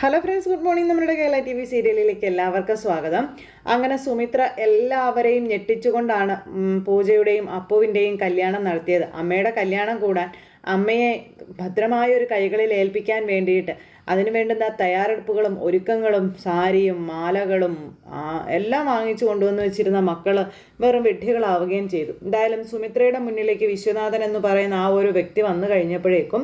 Hello friends, good morning. നമ്മുടെ Kerala TV സീരിയലിലേക്ക് എല്ലാവർക്കും സ്വാഗതം. അങ്ങനെ സുമിത്ര എല്ലാവരെയും ഞെട്ടിച്ചുകൊണ്ടാണ് പൂജയുടെയും അപ്പുവിൻ്റെയും കല്യാണം നടത്തിയത്. അമ്മയുടെ കല്യാണം കൂടാൻ അമ്മയെ ഭദ്രമായ ഒരു കൈകളിൽ ഏൽപ്പിക്കാൻ വേണ്ടിയിട്ട് അതിനു വേണ്ടുന്ന തയ്യാറെടുപ്പുകളും ഒരുക്കങ്ങളും സാരിയും മാലകളും എല്ലാം വാങ്ങിച്ചു കൊണ്ടുവന്ന് വെച്ചിരുന്ന മക്കൾ വെറും വിഡ്ഢികളാവുകയും ചെയ്തു. എന്തായാലും സുമിത്രയുടെ മുന്നിലേക്ക് വിശ്വനാഥൻ എന്ന് പറയുന്ന ആ ഒരു വ്യക്തി വന്നു കഴിഞ്ഞപ്പോഴേക്കും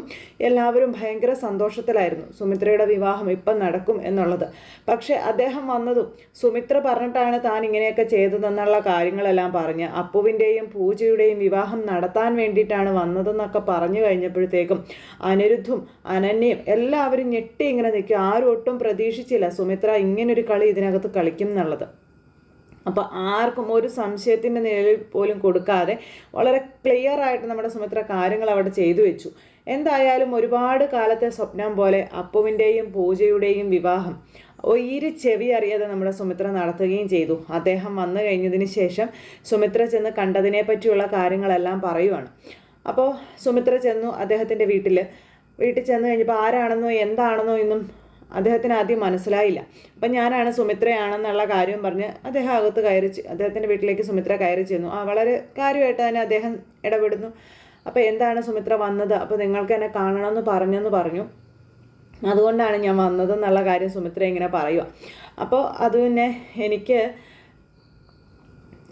എല്ലാവരും ഭയങ്കര സന്തോഷത്തിലായിരുന്നു. സുമിത്രയുടെ വിവാഹം ഇപ്പം നടക്കും എന്നുള്ളത്. പക്ഷെ അദ്ദേഹം വന്നതും സുമിത്ര പറഞ്ഞിട്ടാണ് താൻ ഇങ്ങനെയൊക്കെ ചെയ്തതെന്നുള്ള കാര്യങ്ങളെല്ലാം പറഞ്ഞ് അപ്പുവിൻ്റെയും പൂജയുടെയും വിവാഹം നടത്താൻ വേണ്ടിയിട്ടാണ് വന്നതെന്നൊക്കെ പറഞ്ഞു കഴിഞ്ഞപ്പോഴത്തേക്കും അനിരുദ്ധും അനന്യയും എല്ലാവരും ഞെട്ടി ഇങ്ങനെ നിൽക്കും. ആരും ഒട്ടും പ്രതീക്ഷിച്ചില്ല സുമിത്ര ഇങ്ങനൊരു കളി ഇതിനകത്ത് കളിക്കും എന്നുള്ളത്. അപ്പോൾ ആർക്കും ഒരു സംശയത്തിൻ്റെ നിഴലിൽ പോലും കൊടുക്കാതെ വളരെ ക്ലിയർ ആയിട്ട് നമ്മുടെ സുമിത്ര കാര്യങ്ങൾ അവിടെ ചെയ്തു വെച്ചു. എന്തായാലും ഒരുപാട് കാലത്തെ സ്വപ്നം പോലെ അപ്പുവിൻ്റെയും പൂജയുടെയും വിവാഹം ചെവി അറിയാതെ നമ്മുടെ സുമിത്ര നടത്തുകയും ചെയ്തു. അദ്ദേഹം വന്നു കഴിഞ്ഞതിന് ശേഷം സുമിത്ര ചെന്ന് കണ്ടതിനെ പറ്റിയുള്ള കാര്യങ്ങളെല്ലാം പറയുവാണ്. അപ്പോൾ സുമിത്ര ചെന്നു അദ്ദേഹത്തിൻ്റെ വീട്ടിൽ ചെന്ന് കഴിഞ്ഞപ്പോൾ ആരാണെന്നോ എന്താണെന്നോ എന്നും അദ്ദേഹത്തിന് ആദ്യം മനസ്സിലായില്ല. അപ്പം ഞാനാണ് സുമിത്രയാണെന്നുള്ള കാര്യം പറഞ്ഞ് അദ്ദേഹം അദ്ദേഹത്തിൻ്റെ വീട്ടിലേക്ക് സുമിത്ര കയറി ചെന്നു. വളരെ കാര്യമായിട്ട് തന്നെ അദ്ദേഹം ഇടപെടുന്നു. അപ്പോൾ എന്താണ് സുമിത്ര വന്നത്, അപ്പോൾ നിങ്ങൾക്ക് എന്നെ കാണണമെന്ന് പറഞ്ഞു, അതുകൊണ്ടാണ് ഞാൻ വന്നതെന്നുള്ള കാര്യം സുമിത്ര ഇങ്ങനെ പറയുക. അപ്പോൾ അത് പിന്നെ എനിക്ക്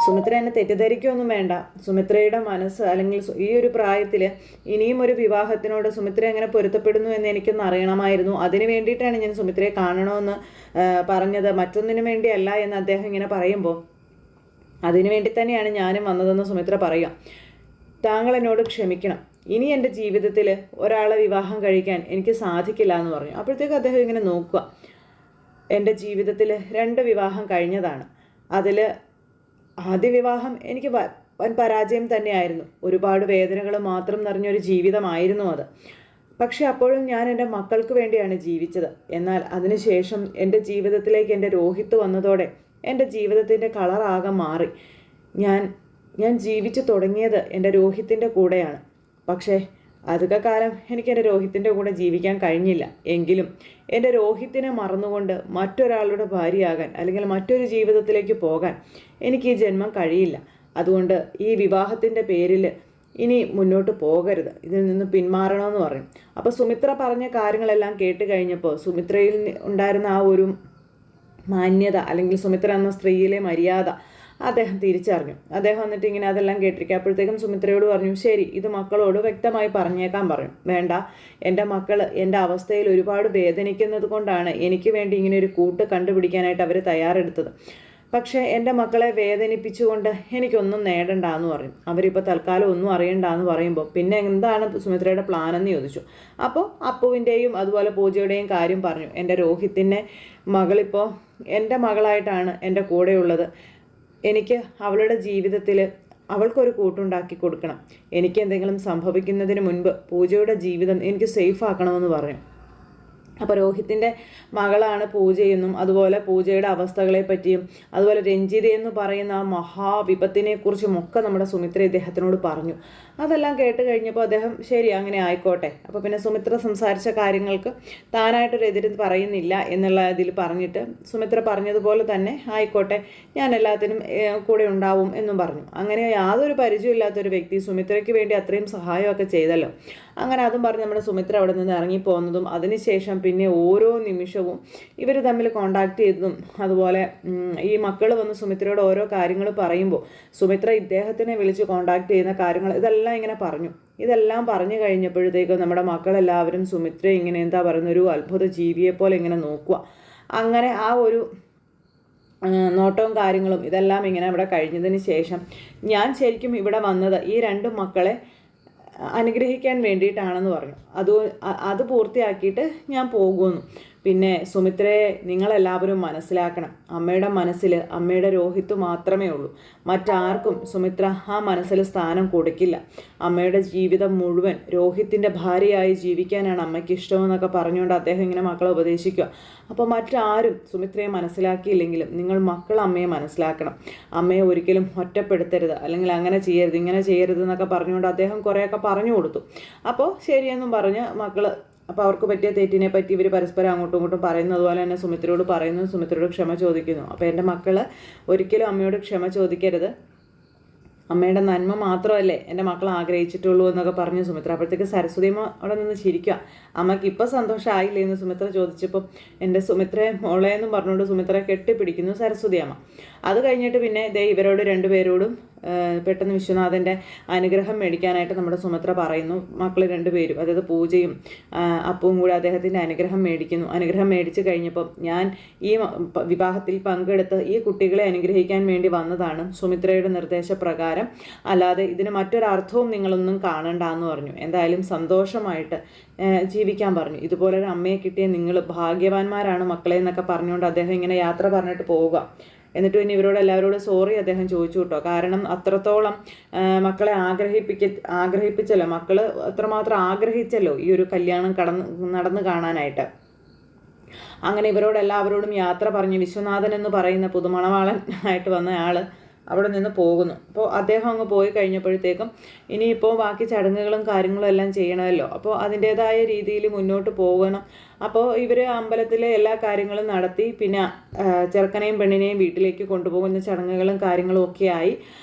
സുമിത്ര എന്നെ തെറ്റിദ്ധരിക്കുകയൊന്നും വേണ്ട. സുമിത്രയുടെ മനസ്സ് അല്ലെങ്കിൽ ഈ ഒരു പ്രായത്തിൽ ഇനിയും ഒരു വിവാഹത്തിനോട് സുമിത്ര എങ്ങനെ പൊരുത്തപ്പെടുന്നു എന്ന് എനിക്കൊന്ന് അറിയണമായിരുന്നു. അതിന് വേണ്ടിയിട്ടാണ് ഞാൻ സുമിത്രയെ കാണണമെന്ന് പറഞ്ഞത്, മറ്റൊന്നിനു വേണ്ടിയല്ല എന്ന് അദ്ദേഹം ഇങ്ങനെ പറയുമ്പോൾ അതിനു വേണ്ടി തന്നെയാണ് ഞാനും വന്നതെന്ന് സുമിത്ര പറയുക. താങ്കൾ എന്നോട് ക്ഷമിക്കണം, ഇനി എൻ്റെ ജീവിതത്തിൽ ഒരാളെ വിവാഹം കഴിക്കാൻ എനിക്ക് സാധിക്കില്ല എന്ന് പറഞ്ഞു. അപ്പോഴത്തേക്ക് അദ്ദേഹം ഇങ്ങനെ നോക്കുക. എൻ്റെ ജീവിതത്തിൽ 2 വിവാഹം കഴിഞ്ഞതാണ്. അതിൽ ആദ്യ വിവാഹം എനിക്ക് വൻ പരാജയം തന്നെയായിരുന്നു. ഒരുപാട് വേദനകൾ മാത്രം നിറഞ്ഞൊരു ജീവിതമായിരുന്നു അത്. പക്ഷെ അപ്പോഴും ഞാൻ എൻ്റെ മക്കൾക്ക് വേണ്ടിയാണ് ജീവിച്ചത്. എന്നാൽ അതിനുശേഷം എൻ്റെ ജീവിതത്തിലേക്ക് എൻ്റെ രോഹിത്ത് വന്നതോടെ എൻ്റെ ജീവിതത്തിൻ്റെ കളറാകെ മാറി. ഞാൻ ജീവിച്ചു തുടങ്ങിയത് എൻ്റെ രോഹിത്തിൻ്റെ കൂടെയാണ്. പക്ഷേ അധിക കാലം എനിക്ക് എൻ്റെ രോഹിത്തിൻ്റെ കൂടെ ജീവിക്കാൻ കഴിഞ്ഞില്ല. എങ്കിലും എൻ്റെ രോഹിത്തിനെ മറന്നുകൊണ്ട് മറ്റൊരാളുടെ ഭാര്യയാകാൻ അല്ലെങ്കിൽ മറ്റൊരു ജീവിതത്തിലേക്ക് പോകാൻ എനിക്ക് ഈ ജന്മം കഴിയില്ല. അതുകൊണ്ട് ഈ വിവാഹത്തിൻ്റെ പേരിൽ ഇനി മുന്നോട്ട് പോകരുത്, ഇതിൽ നിന്ന് പിന്മാറണമെന്ന് പറയും. അപ്പോൾ സുമിത്ര പറഞ്ഞ കാര്യങ്ങളെല്ലാം കേട്ട് കഴിഞ്ഞപ്പോൾ സുമിത്രയിൽ ഉണ്ടായിരുന്ന ആ ഒരു മാന്യത അല്ലെങ്കിൽ സുമിത്ര എന്ന സ്ത്രീയിലെ മര്യാദ അദ്ദേഹം തിരിച്ചറിഞ്ഞു. അദ്ദേഹം വന്നിട്ട് ഇങ്ങനെ അതെല്ലാം കേട്ടിരിക്കുക. അപ്പോഴത്തേക്കും സുമിത്രയോട് പറഞ്ഞു, ശരി, ഇത് മക്കളോട് വ്യക്തമായി പറഞ്ഞേക്കാൻ പറഞ്ഞു. വേണ്ട, എൻ്റെ മക്കൾ എൻ്റെ അവസ്ഥയിൽ ഒരുപാട് വേദനിക്കുന്നത് കൊണ്ടാണ് എനിക്ക് വേണ്ടി ഇങ്ങനെ ഒരു കൂട്ട് കണ്ടുപിടിക്കാനായിട്ട് അവർ തയ്യാറെടുത്തത്. പക്ഷേ എൻ്റെ മക്കളെ വേദനിപ്പിച്ചുകൊണ്ട് എനിക്കൊന്നും നേടണ്ടെന്ന് പറഞ്ഞു. അവരിപ്പോൾ തൽക്കാലം ഒന്നും അറിയണ്ടെന്ന് പറയുമ്പോൾ പിന്നെ എന്താണ് സുമിത്രയുടെ പ്ലാൻ എന്ന് ചോദിച്ചു. അപ്പോൾ അപ്പുവിൻ്റെയും അതുപോലെ പൂജയുടെയും കാര്യം പറഞ്ഞു. എൻ്റെ രോഹിത്തിൻ്റെ മകളിപ്പോൾ എൻ്റെ മകളായിട്ടാണ് എൻ്റെ കൂടെയുള്ളത്. എനിക്ക് അവളുടെ ജീവിതത്തിൽ അവൾക്കൊരു കൂട്ടുണ്ടാക്കി കൊടുക്കണം. എനിക്ക് എന്തെങ്കിലും സംഭവിക്കുന്നതിന് മുൻപ് പൂജയുടെ ജീവിതം എനിക്ക് സേഫ് ആക്കണമെന്ന് പറഞ്ഞു. അപ്പോൾ രോഹിത്തിൻ്റെ മകളാണ് പൂജയെന്നും അതുപോലെ പൂജയുടെ അവസ്ഥകളെ പറ്റിയും അതുപോലെ രഞ്ജിത എന്ന് പറയുന്ന ആ മഹാവിപത്തിനെക്കുറിച്ചും ഒക്കെ നമ്മുടെ സുമിത്ര ഇദ്ദേഹത്തിനോട് പറഞ്ഞു. അതെല്ലാം കേട്ട് കഴിഞ്ഞപ്പോൾ അദ്ദേഹം ശരി, അങ്ങനെ ആയിക്കോട്ടെ. അപ്പോൾ പിന്നെ സുമിത്ര സംസാരിച്ച കാര്യങ്ങൾക്ക് താനായിട്ടൊരു എതിര് പറയുന്നില്ല എന്നുള്ള ഇതിൽ പറഞ്ഞിട്ട് സുമിത്ര പറഞ്ഞതുപോലെ തന്നെ ആയിക്കോട്ടെ, ഞാൻ എല്ലാത്തിനും കൂടെ ഉണ്ടാവും എന്നും പറഞ്ഞു. അങ്ങനെ യാതൊരു പരിചയമില്ലാത്തൊരു വ്യക്തി സുമിത്രയ്ക്ക് വേണ്ടി അത്രയും സഹായമൊക്കെ ചെയ്തല്ലോ. അങ്ങനെ അതും പറഞ്ഞ് നമ്മുടെ സുമിത്ര അവിടെ നിന്ന് ഇറങ്ങിപ്പോകുന്നതും അതിനുശേഷം പിന്നെ ഓരോ നിമിഷവും ഇവർ തമ്മിൽ കോണ്ടാക്ട് ചെയ്തതും അതുപോലെ ഈ മക്കൾ വന്ന് സുമിത്രയോട് ഓരോ കാര്യങ്ങൾ പറയുമ്പോൾ സുമിത്ര ഇദ്ദേഹത്തിനെ വിളിച്ച് കോണ്ടാക്ട് ചെയ്യുന്ന കാര്യങ്ങൾ ഇതെല്ലാം ഇങ്ങനെ പറഞ്ഞു. ഇതെല്ലാം പറഞ്ഞു കഴിഞ്ഞപ്പോഴത്തേക്കും നമ്മുടെ മക്കളെല്ലാവരും സുമിത്ര ഇങ്ങനെ എന്താ പറയുന്ന ഒരു അത്ഭുത ജീവിയെപ്പോലെ ഇങ്ങനെ നോക്കുക. അങ്ങനെ ആ ഒരു നോട്ടവും കാര്യങ്ങളും ഇതെല്ലാം ഇങ്ങനെ ഇവിടെ കഴിഞ്ഞതിന് ശേഷം ഞാൻ ശരിക്കും ഇവിടെ വന്നത് ഈ 2 മക്കളെ അനുഗ്രഹിക്കാൻ വേണ്ടിയിട്ടാണെന്ന് പറഞ്ഞു. അത് പൂർത്തിയാക്കിയിട്ട് ഞാൻ പോകുമെന്നു. പിന്നെ സുമിത്രയെ നിങ്ങളെല്ലാവരും മനസ്സിലാക്കണം. അമ്മയുടെ മനസ്സിൽ അമ്മയുടെ രോഹിത്ത് മാത്രമേ ഉള്ളൂ. മറ്റാർക്കും സുമിത്ര ആ മനസ്സിൽ സ്ഥാനം കൊടുക്കില്ല. അമ്മയുടെ ജീവിതം മുഴുവൻ രോഹിത്തിൻ്റെ ഭാര്യയായി ജീവിക്കാനാണ് അമ്മയ്ക്ക് ഇഷ്ടമെന്നൊക്കെ പറഞ്ഞുകൊണ്ട് അദ്ദേഹം ഇങ്ങനെ മക്കളെ ഉപദേശിക്കുക. അപ്പോൾ മറ്റാരും സുമിത്രയെ മനസ്സിലാക്കിയില്ലെങ്കിലും നിങ്ങൾ മക്കൾ അമ്മയെ മനസ്സിലാക്കണം. അമ്മയെ ഒരിക്കലും ഒറ്റപ്പെടുത്തരുത്, അല്ലെങ്കിൽ അങ്ങനെ ചെയ്യരുത്, ഇങ്ങനെ ചെയ്യരുത് എന്നൊക്കെ പറഞ്ഞുകൊണ്ട് അദ്ദേഹം കുറേയൊക്കെ പറഞ്ഞു കൊടുത്തു. അപ്പോൾ ശരിയെന്നും പറഞ്ഞ് മക്കൾ അപ്പോൾ അവർക്ക് പറ്റിയ തെറ്റിനെ പറ്റി ഇവർ പരസ്പരം അങ്ങോട്ടും ഇങ്ങോട്ടും പറയുന്നത് പോലെ തന്നെ സുമിത്രയോട് പറയുന്നു, സുമിത്രയോട് ക്ഷമ ചോദിക്കുന്നു. അപ്പോൾ എൻ്റെ മക്കൾ ഒരിക്കലും അമ്മയോട് ക്ഷമ ചോദിക്കരുത്, അമ്മയുടെ നന്മ മാത്രമല്ലേ എൻ്റെ മക്കൾ ആഗ്രഹിച്ചിട്ടുള്ളൂ എന്നൊക്കെ പറഞ്ഞു സുമിത്ര. അപ്പോഴത്തേക്ക് സരസ്വതിയമ്മ അവിടെ നിന്ന് ചിരിക്കുക. അമ്മയ്ക്ക് ഇപ്പം സന്തോഷമായില്ലേ എന്ന് സുമിത്ര ചോദിച്ചപ്പോൾ എൻ്റെ സുമിത്രയെ മോളെ എന്നും പറഞ്ഞുകൊണ്ട് സുമിത്രയെ കെട്ടിപ്പിടിക്കുന്നു സരസ്വതി അമ്മ. അത് കഴിഞ്ഞിട്ട് പിന്നെ ഇവരോട് രണ്ടുപേരോടും പെട്ടെന്ന് വിശ്വനാഥൻ്റെ അനുഗ്രഹം മേടിക്കാനായിട്ട് നമ്മുടെ സുമിത്ര പറയുന്നു. മക്കൾ രണ്ടുപേരും, അതായത് പൂജയും അപ്പവും കൂടെ അദ്ദേഹത്തിൻ്റെ അനുഗ്രഹം മേടിക്കുന്നു. അനുഗ്രഹം മേടിച്ച് കഴിഞ്ഞപ്പോൾ ഞാൻ ഈ വിവാഹത്തിൽ പങ്കെടുത്ത് ഈ കുട്ടികളെ അനുഗ്രഹിക്കാൻ വേണ്ടി വന്നതാണ് സുമിത്രയുടെ നിർദ്ദേശപ്രകാരം, അല്ലാതെ ഇതിന് മറ്റൊരർത്ഥവും നിങ്ങളൊന്നും കാണണ്ട എന്ന് പറഞ്ഞു. എന്തായാലും സന്തോഷമായിട്ട് ജീവിക്കാൻ പറഞ്ഞു. ഇതുപോലൊരു അമ്മയെ കിട്ടിയ നിങ്ങൾ ഭാഗ്യവാന്മാരാണ് മക്കളെ എന്നൊക്കെ പറഞ്ഞുകൊണ്ട് അദ്ദേഹം ഇങ്ങനെ യാത്ര പറഞ്ഞിട്ട് പോവുക. എന്നിട്ട് പിന്നെ ഇവരോട് എല്ലാവരോടും സോറി അദ്ദേഹം ചോദിച്ചു കേട്ടോ. കാരണം അത്രത്തോളം മക്കളെ ആഗ്രഹിപ്പിച്ചല്ലോ, മക്കൾ അത്രമാത്രം ആഗ്രഹിച്ചല്ലോ ഈ ഒരു കല്യാണം നടന്നു കാണാനായിട്ട്. അങ്ങനെ ഇവരോടെല്ലാവരോടും യാത്ര പറഞ്ഞ് വിശ്വനാഥൻ എന്ന് പറയുന്ന പുതുമണവാളൻ ആയിട്ട് വന്ന ആൾ അവിടെ നിന്ന് പോകുന്നു. അപ്പോൾ അദ്ദേഹം അങ്ങ് പോയി കഴിഞ്ഞപ്പോഴത്തേക്കും ഇനിയിപ്പോൾ ബാക്കി ചടങ്ങുകളും കാര്യങ്ങളും എല്ലാം ചെയ്യണമല്ലോ. അപ്പോൾ അതിൻ്റേതായ രീതിയിൽ മുന്നോട്ട് പോകണം. അപ്പോൾ ഇവർ അമ്പലത്തിലെ എല്ലാ കാര്യങ്ങളും നടത്തി പിന്നെ ചെറുക്കനെയും പെണ്ണിനെയും വീട്ടിലേക്ക് കൊണ്ടുപോകുന്ന ചടങ്ങുകളും കാര്യങ്ങളും ഒക്കെ ആയി.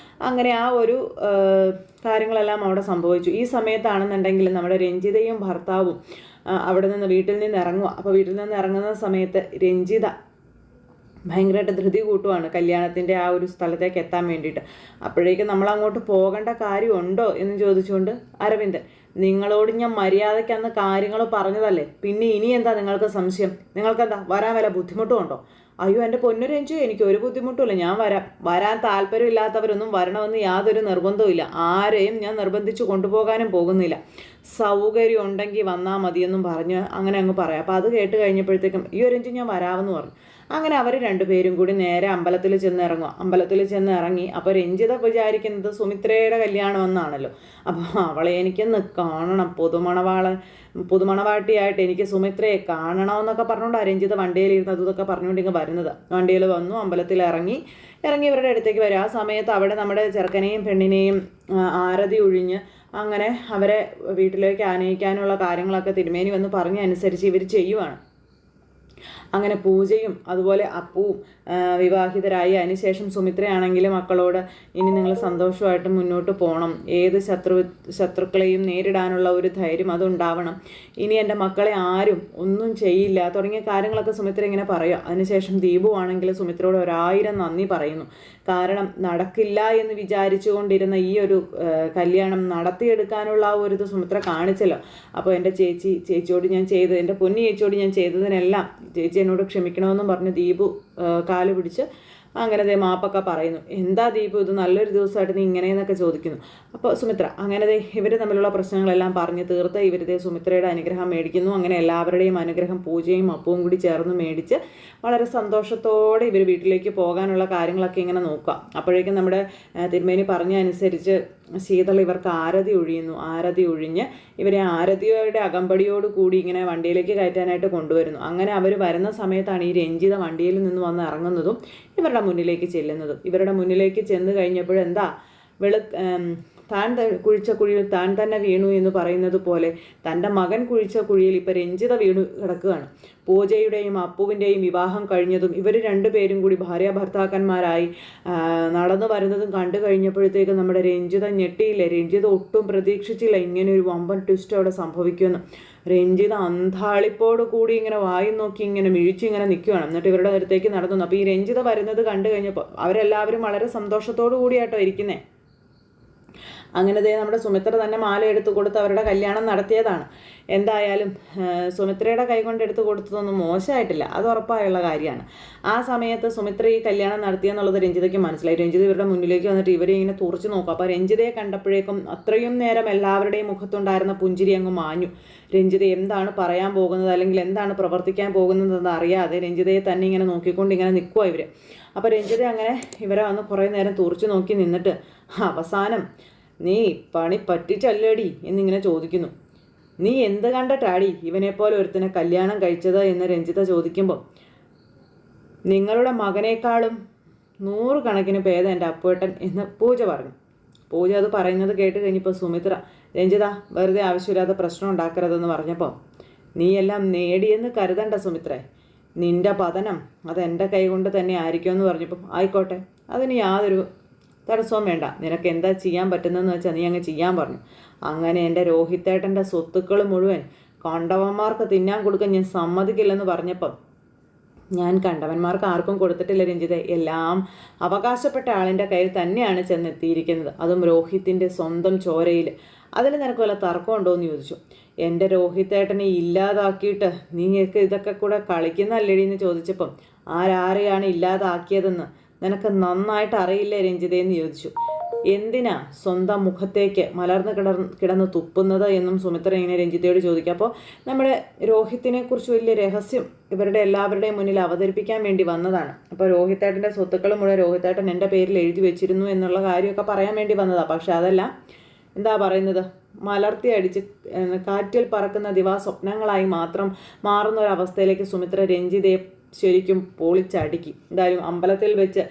അങ്ങനെ ആ ഒരു കാര്യങ്ങളെല്ലാം അവിടെ സംഭവിച്ചു. ഈ സമയത്താണെന്നുണ്ടെങ്കിൽ നമ്മുടെ രഞ്ജിതയും ഭർത്താവും അവിടെ നിന്ന് വീട്ടിൽ നിന്ന് ഇറങ്ങുക. അപ്പോൾ വീട്ടിൽ നിന്ന് ഇറങ്ങുന്ന സമയത്ത് രഞ്ജിത ഭയങ്കരമായിട്ട് ധൃതി കൂട്ടുവാണ് കല്യാണത്തിൻ്റെ ആ ഒരു സ്ഥലത്തേക്ക് എത്താൻ വേണ്ടിയിട്ട്. അപ്പോഴേക്കും നമ്മൾ അങ്ങോട്ട് പോകേണ്ട കാര്യമുണ്ടോ എന്ന് ചോദിച്ചുകൊണ്ട് അരവിന്ദൻ, നിങ്ങളോട് ഞാൻ മര്യാദയ്ക്ക് അന്ന് കാര്യങ്ങൾ പറഞ്ഞതല്ലേ, പിന്നെ ഇനി എന്താ നിങ്ങൾക്ക് സംശയം? നിങ്ങൾക്കെന്താ വരാൻ വല്ല ബുദ്ധിമുട്ടും? അയ്യോ എൻ്റെ പൊന്നു രഞ്ജു, എനിക്ക് ഒരു ബുദ്ധിമുട്ടുമില്ല, ഞാൻ വരാൻ താല്പര്യമില്ലാത്തവരൊന്നും വരണമെന്ന് യാതൊരു നിർബന്ധവുമില്ല. ആരെയും ഞാൻ നിർബന്ധിച്ച് കൊണ്ടുപോകാനും പോകുന്നില്ല. സൗകര്യം ഉണ്ടെങ്കിൽ വന്നാൽ മതിയെന്നും പറഞ്ഞ് അങ്ങനെ അങ്ങ് പറയാം. അപ്പോൾ അത് കേട്ട് കഴിഞ്ഞപ്പോഴത്തേക്കും അയ്യോ രഞ്ജു ഞാൻ വരാമെന്ന് പറഞ്ഞു. അങ്ങനെ അവർ രണ്ടുപേരും കൂടി നേരെ അമ്പലത്തിൽ ചെന്ന് ഇറങ്ങി. അപ്പോൾ രഞ്ജിത വിചാരിക്കുന്നത് സുമിത്രയുടെ കല്യാണം എന്നാണല്ലോ. അപ്പോൾ അവളെ എനിക്കൊന്ന് കാണണം, പുതുമണവാട്ടിയായിട്ട് എനിക്ക് സുമിത്രയെ കാണണമെന്നൊക്കെ പറഞ്ഞുകൊണ്ട് രഞ്ജിത വണ്ടിയിലിരുന്നത് ഇതൊക്കെ പറഞ്ഞുകൊണ്ട് ഇങ്ങ് വരുന്നത്. വണ്ടിയിൽ വന്നു, അമ്പലത്തിൽ ഇറങ്ങി ഇവരുടെ അടുത്തേക്ക് വരും. ആ സമയത്ത് അവിടെ നമ്മുടെ ചെറുക്കനെയും പെണ്ണിനെയും ആരതി ഒഴിഞ്ഞ് അങ്ങനെ അവരെ വീട്ടിലേക്ക് ആനയിക്കാനുള്ള കാര്യങ്ങളൊക്കെ തിരുമേനി വന്ന് പറഞ്ഞ അനുസരിച്ച് ഇവർ ചെയ്യുവാണ്. അങ്ങനെ പൂജയും അതുപോലെ അപ്പവും വിവാഹിതരായി. അതിനുശേഷം സുമിത്രയാണെങ്കിലും മക്കളോട് ഇനി നിങ്ങൾ സന്തോഷമായിട്ട് മുന്നോട്ട് പോകണം, ഏത് ശത്രുക്കളെയും നേരിടാനുള്ള ഒരു ധൈര്യം അതുണ്ടാവണം, ഇനി എൻ്റെ മക്കളെ ആരും ഒന്നും ചെയ്യില്ല തുടങ്ങിയ കാര്യങ്ങളൊക്കെ സുമിത്ര ഇങ്ങനെ പറയുക. അതിനുശേഷം ദീപു ആണെങ്കിൽ സുമിത്രയോട് 1000 നന്ദി പറയുന്നു. കാരണം നടക്കില്ല എന്ന് വിചാരിച്ചു കൊണ്ടിരുന്ന ഈ ഒരു കല്യാണം നടത്തിയെടുക്കാനുള്ള ആ ഒരു ഇത് സുമിത്ര കാണിച്ചല്ലോ. അപ്പോൾ എൻ്റെ ചേച്ചിയോട് ഞാൻ ചെയ്തത്, എൻ്റെ പൊന്നു ചേച്ചിയോട് ഞാൻ ചെയ്തതിനെല്ലാം ചേച്ചി എന്നോട് ക്ഷമിക്കണമെന്നും പറഞ്ഞ് ദീപു കാല് പിടിച്ച് അങ്ങനെ മാപ്പൊക്കെ പറയുന്നു. എന്താ ദീപു ഇത് നല്ലൊരു ദിവസമായിട്ട് നീ ഇങ്ങനെയെന്നൊക്കെ ചോദിക്കുന്നു. അപ്പോൾ സുമിത്ര അങ്ങനെ ഇവർ തമ്മിലുള്ള പ്രശ്നങ്ങളെല്ലാം പറഞ്ഞ് തീർത്ത് ഇവരുടെ സുമിത്രയുടെ അനുഗ്രഹം മേടിക്കുന്നു. അങ്ങനെ എല്ലാവരുടെയും അനുഗ്രഹം പൂജയും അപ്പവും കൂടി ചേർന്ന് മേടിച്ച് വളരെ സന്തോഷത്തോടെ ഇവർ വീട്ടിലേക്ക് പോകാനുള്ള കാര്യങ്ങളൊക്കെ ഇങ്ങനെ നോക്കുക. അപ്പോഴേക്കും നമ്മുടെ തിരുമേനി പറഞ്ഞ അനുസരിച്ച് ശീതൾ ഇവർക്ക് ആരതി ഒഴിയുന്നു. ആരതി ഒഴിഞ്ഞ് ഇവരെ ആരതിയുടെ അകമ്പടിയോട് കൂടി ഇങ്ങനെ വണ്ടിയിലേക്ക് കയറ്റാനായിട്ട് കൊണ്ടുവരുന്നു. അങ്ങനെ അവർ വരുന്ന സമയത്താണ് ഈ രഞ്ജിത വണ്ടിയിൽ നിന്ന് വന്ന് ഇറങ്ങുന്നതും ഇവരുടെ മുന്നിലേക്ക് ചെല്ലുന്നതും. ഇവരുടെ മുന്നിലേക്ക് ചെന്ന് കഴിഞ്ഞപ്പോഴെന്താ താൻ കുഴിച്ച കുഴിയിൽ താൻ തന്നെ വീണു എന്ന് പറയുന്നത് പോലെ തൻ്റെ മകൻ കുഴിച്ച കുഴിയിൽ ഇപ്പം രഞ്ജിത വീണു കിടക്കുകയാണ്. പൂജയുടെയും അപ്പുവിൻ്റെയും വിവാഹം കഴിഞ്ഞതും ഇവർ രണ്ടുപേരും കൂടി ഭാര്യ ഭർത്താക്കന്മാരായി നടന്നു വരുന്നതും കണ്ടു കഴിഞ്ഞപ്പോഴത്തേക്കും നമ്മുടെ രഞ്ജിത ഞെട്ടിയില്ലേ. രഞ്ജിത ഒട്ടും പ്രതീക്ഷിച്ചില്ല ഇങ്ങനെ ഒരു വമ്പൻ ട്വിസ്റ്റ് അവിടെ സംഭവിക്കുമെന്ന്. രഞ്ജിത അന്താളിപ്പോട് കൂടി ഇങ്ങനെ വായി നോക്കി ഇങ്ങനെ മിഴിച്ചിങ്ങനെ നിൽക്കുകയാണ്. എന്നിട്ട് ഇവരുടെ അടുത്തേക്ക് നടന്നു. അപ്പോൾ ഈ രഞ്ജിത വരുന്നത് കണ്ടു കഴിഞ്ഞപ്പോൾ അവരെല്ലാവരും വളരെ സന്തോഷത്തോടു കൂടിയാട്ടോ ഇരിക്കുന്നത്. അങ്ങനെ നമ്മുടെ സുമിത്ര തന്നെ മാല എടുത്തു കൊടുത്ത് അവരുടെ കല്യാണം നടത്തിയതാണ്. എന്തായാലും സുമിത്രയുടെ കൈ കൊണ്ട് എടുത്തു കൊടുത്തതൊന്നും മോശമായിട്ടില്ല, അത് ഉറപ്പായുള്ള കാര്യമാണ്. ആ സമയത്ത് സുമിത്ര ഈ കല്യാണം നടത്തിയെന്നുള്ളത് രഞ്ജിതയ്ക്ക് മനസ്സിലായി. രഞ്ജിത ഇവരുടെ മുന്നിലേക്ക് വന്നിട്ട് ഇവരെ ഇങ്ങനെ തുറച്ചു നോക്കും. അപ്പോൾ രഞ്ജിതയെ കണ്ടപ്പോഴേക്കും അത്രയും നേരം എല്ലാവരുടെയും മുഖത്തുണ്ടായിരുന്ന പുഞ്ചിരി അങ്ങ് മാഞ്ഞു. രഞ്ജിത എന്താണ് പറയാൻ പോകുന്നത് അല്ലെങ്കിൽ എന്താണ് പ്രവർത്തിക്കാൻ പോകുന്നതെന്ന് അറിയാതെ രഞ്ജിതയെ തന്നെ ഇങ്ങനെ നോക്കിക്കൊണ്ട് ഇങ്ങനെ നിൽക്കുക ഇവർ. അപ്പോൾ രഞ്ജിത അങ്ങനെ ഇവരെ വന്ന് കുറേ നേരം തുറച്ചു നോക്കി നിന്നിട്ട് അവസാനം നീ പണി പറ്റിച്ചല്ലേടി എന്നിങ്ങനെ ചോദിക്കുന്നു. നീ എന്ത് കണ്ടിട്ടാടി ഇവനെപ്പോലെ ഒരുത്തിനെ കല്യാണം കഴിച്ചത് എന്ന് രഞ്ജിത ചോദിക്കുമ്പോൾ നിങ്ങളുടെ മകനേക്കാളും 100 കണക്കിന് ഭേദം എൻ്റെ അപ്പുവേട്ടൻ എന്ന് പൂജ പറഞ്ഞു. പൂജ അത് പറയുന്നത് കേട്ട് കഴിഞ്ഞപ്പോൾ സുമിത്ര രഞ്ജിത വെറുതെ ആവശ്യമില്ലാത്ത പ്രശ്നം ഉണ്ടാക്കരുതെന്ന് പറഞ്ഞപ്പോൾ നീയെല്ലാം നേടിയെന്ന് കരുതണ്ട സുമിത്രേ. നിന്റെ പതനം അതെൻ്റെ കൈ കൊണ്ട് തന്നെ ആയിരിക്കുമെന്ന് പറഞ്ഞപ്പം ആയിക്കോട്ടെ, അതിന് യാതൊരു തടസ്സവും വേണ്ട. നിനക്ക് എന്താ ചെയ്യാൻ പറ്റുന്നതെന്ന് വെച്ചാൽ നീ അങ്ങ് ചെയ്യാൻ പറഞ്ഞു. അങ്ങനെ എൻ്റെ രോഹിത്തേട്ടൻ്റെ സ്വത്തുക്കൾ മുഴുവൻ കണ്ടവന്മാർക്ക് തിന്നാൻ കൊടുക്കാൻ ഞാൻ സമ്മതിക്കില്ലെന്ന് പറഞ്ഞപ്പം ഞാൻ കണ്ടവന്മാർക്ക് ആർക്കും കൊടുത്തിട്ടില്ല രഞ്ജിത്തെ. എല്ലാം അവകാശപ്പെട്ട ആളിൻ്റെ കയ്യിൽ തന്നെയാണ് ചെന്നെത്തിയിരിക്കുന്നത്, അതും രോഹിത്തിൻ്റെ സ്വന്തം ചോരയിൽ. അതിൽ നിനക്ക് വല്ല തർക്കമുണ്ടോ എന്ന് ചോദിച്ചു. എൻ്റെ രോഹിത്തേട്ടനെ ഇല്ലാതാക്കിയിട്ട് നീക്ക് ഇതൊക്കെ കൂടെ കളിക്കുന്നല്ലേടി എന്ന് ചോദിച്ചപ്പം ആരാരെയാണ് ഇല്ലാതാക്കിയതെന്ന് നിനക്ക് നന്നായിട്ട് അറിയില്ലേ രഞ്ജിതയെന്ന് ചോദിച്ചു. എന്തിനാ സ്വന്തം മുഖത്തേക്ക് മലർന്ന് കിടന്ന് തുപ്പുന്നത് എന്നും സുമിത്ര ഇങ്ങനെ രഞ്ജിതയോട് ചോദിക്കുക. അപ്പോൾ നമ്മുടെ രോഹിത്തിനെ കുറിച്ച് വലിയ രഹസ്യം ഇവരുടെ എല്ലാവരുടെയും മുന്നിൽ അവതരിപ്പിക്കാൻ വേണ്ടി വന്നതാണ്. അപ്പോൾ രോഹിത്തേട്ടൻ്റെ സ്വത്തുക്കൾ മുഴുവൻ രോഹിത്തേട്ടൻ എൻ്റെ പേരിൽ എഴുതി വെച്ചിരുന്നു എന്നുള്ള കാര്യമൊക്കെ പറയാൻ വേണ്ടി വന്നതാണ്. പക്ഷെ അതല്ല, എന്താ പറയുന്നത്, മലർത്തി അടിച്ച് കാറ്റിൽ പറക്കുന്ന ദിവാസ്വപ്നങ്ങളായി മാത്രം മാറുന്ന ഒരവസ്ഥയിലേക്ക് സുമിത്ര രഞ്ജിതയെ ശരിക്കും പൊളിച്ചടുക്കി. എന്തായാലും അമ്പലത്തിൽ വെച്ച്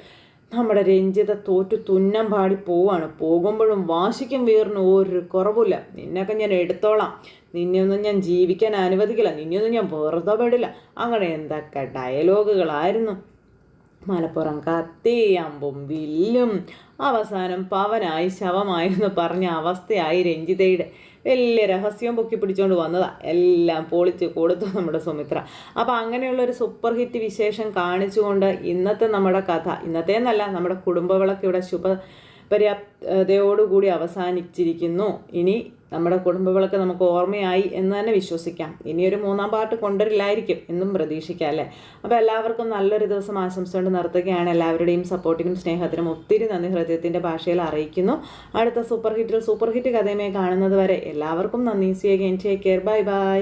നമ്മുടെ രഞ്ജിത തോറ്റു തുന്നം പാടി പോവാണ്. പോകുമ്പോഴും വാശിക്കും വീറിനും ഒരു കുറവില്ല. നിന്നൊക്കെ ഞാൻ എടുത്തോളാം, നിന്നെയൊന്നും ഞാൻ ജീവിക്കാൻ അനുവദിക്കില്ല, നിന്നെയൊന്നും ഞാൻ വെറുതെ വിടില്ല. അങ്ങനെ എന്തൊക്കെ ഡയലോഗുകളായിരുന്നു. മലപ്പുറം കത്തി അമ്പും വില്ലും അവസാനം പവനായി ശവമായിരുന്നു പറഞ്ഞ അവസ്ഥയായി രഞ്ജിതയുടെ. വലിയ രഹസ്യം പൊക്കി പിടിച്ചുകൊണ്ട് വന്നതാ, എല്ലാം പൊളിച്ച് കൊടുത്തു നമ്മുടെ സുമിത്ര. അപ്പം അങ്ങനെയുള്ളൊരു സൂപ്പർ ഹിറ്റ് വിശേഷം കാണിച്ചുകൊണ്ട് ഇന്നത്തെ നമ്മുടെ കഥ, ഇന്നത്തെ എന്നല്ല നമ്മുടെ കുടുംബവിളക്ക് ഇവിടെ പര്യാപ്തതയോടുകൂടി അവസാനിച്ചിരിക്കുന്നു. ഇനി നമ്മുടെ കുടുംബവിളക്ക് നമുക്ക് ഓർമ്മയായി എന്ന് തന്നെ വിശ്വസിക്കാം. ഇനിയൊരു 3-ാം പാർട്ട് കൊണ്ടുവരില്ലായിരിക്കും എന്നും പ്രതീക്ഷിക്കാം അല്ലേ. അപ്പോൾ എല്ലാവർക്കും നല്ലൊരു ദിവസം ആശംസ കൊണ്ട് നിർത്തുകയാണ്. എല്ലാവരുടെയും സപ്പോർട്ടിനും സ്നേഹത്തിനും ഒത്തിരി നന്ദി ഹൃദയത്തിൻ്റെ ഭാഷയിൽ അറിയിക്കുന്നു. അടുത്ത സൂപ്പർ ഹിറ്റ് കഥയുമായി കാണുന്നത് വരെ എല്ലാവർക്കും നന്ദി. See again, take care, bye by.